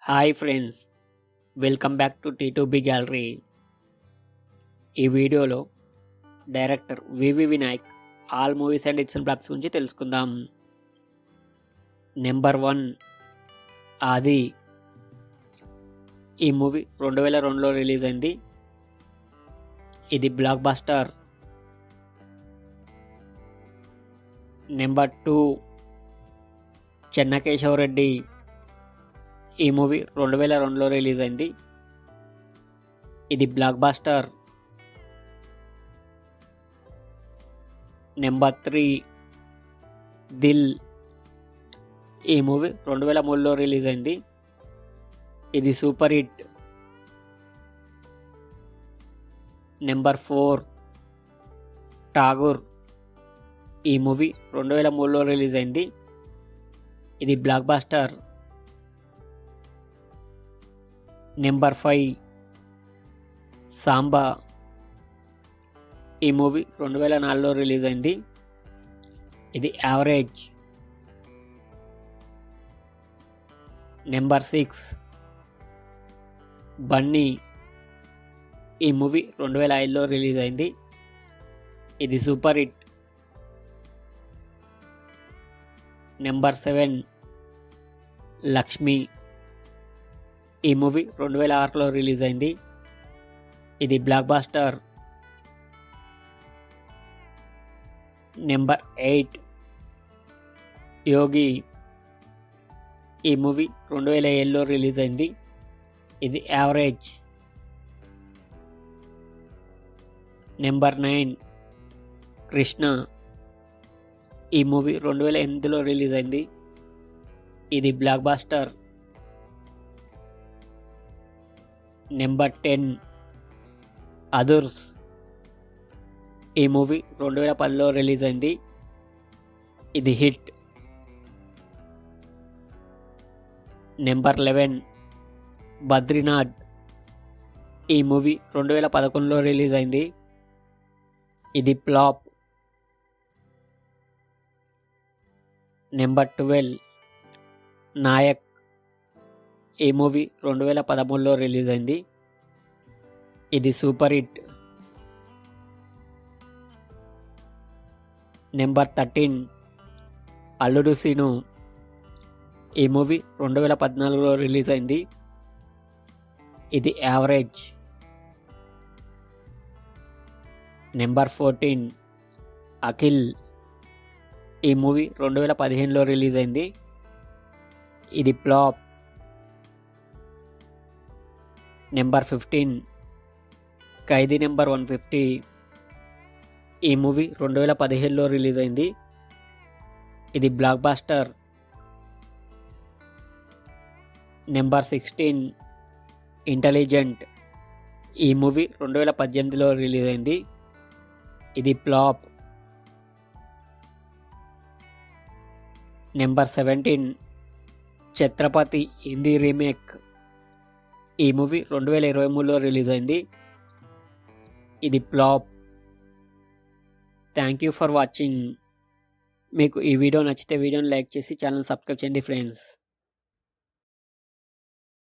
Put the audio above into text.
Hi friends, welcome back to T2B Gallery. ఈ వీడియోలో director VV Vinayak all movies and its blogs గురించి తెలుసుకుందాం. Number 1 ఆది. ఈ మూవీ 2002లో రిలీజ్ అయింది. ఇది బ్లాక్ బస్టర్. నెంబర్ 2 చెన్నకేశవరెడ్డి. ఈ మూవీ 2002లో రిలీజ్ అయింది. ఇది బ్లాక్ బస్టర్. నెంబర్ 3 దిల్. ఈ మూవీ 2003లో రిలీజ్ అయింది. ఇది సూపర్ హిట్. నెంబర్ 4 ఠాగూర్. ఈ మూవీ 2003లో రిలీజ్ అయింది. ఇది బ్లాక్ బస్టర్. నెంబర్ 5 సాంబా. ఈ మూవీ 2004లో రిలీజ్ అయింది. ఇది యావరేజ్. నెంబర్ 6 బన్నీ. ఈ మూవీ 2005లో రిలీజ్ అయింది. ఇది సూపర్ హిట్. నెంబర్ 7 లక్ష్మి. ఈ మూవీ 2006లో రిలీజ్ అయింది. ఇది బ్లాక్ బస్టర్. నెంబర్ 8 యోగి. ఈ మూవీ 2007లో రిలీజ్ అయింది. ఇది యావరేజ్. నెంబర్ 9 కృష్ణ. ఈ మూవీ 2008లో రిలీజ్ అయింది. ఇది బ్లాక్ బస్టర్. నెంబర్ 10 అదుర్స్. ఈ మూవీ 2010లో రిలీజ్ అయింది. ఇది హిట్. నెంబర్ 11 బద్రీనాథ్. ఈ మూవీ 2011లో రిలీజ్ అయింది. ఇది ఫ్లాప్. నెంబర్ 12 నాయక్. ఈ మూవీ 2013లో రిలీజ్ అయింది. ఇది సూపర్ హిట్. నెంబర్ 13 అల్లుడు సీను. ఈ మూవీ 2014లో రిలీజ్ అయింది. ఇది యావరేజ్. నెంబర్ 14 అఖిల్. ఈ మూవీ 2015లో రిలీజ్ అయింది. ఇది ఫ్లాప్. నెంబర్ 15 ఖైదీ నెంబర్ 150. ఈ మూవీ 2017లో రిలీజ్ అయింది. ఇది బ్లాక్ బస్టర్. Number 16 Intelligent. ఈ మూవీ 2018లో రిలీజ్ అయింది. ఇది flop. Number 17 Chatrapathi Hindi remake. ఈ మూవీ 2023లో రిలీజ్ అయింది. ఇది flop. Thank you for watching. మీకు ఈ వీడియో నచ్చితే వీడియోని లైక్ చేసి ఛానల్ సబ్స్క్రైబ్ చేయండి ఫ్రెండ్స్.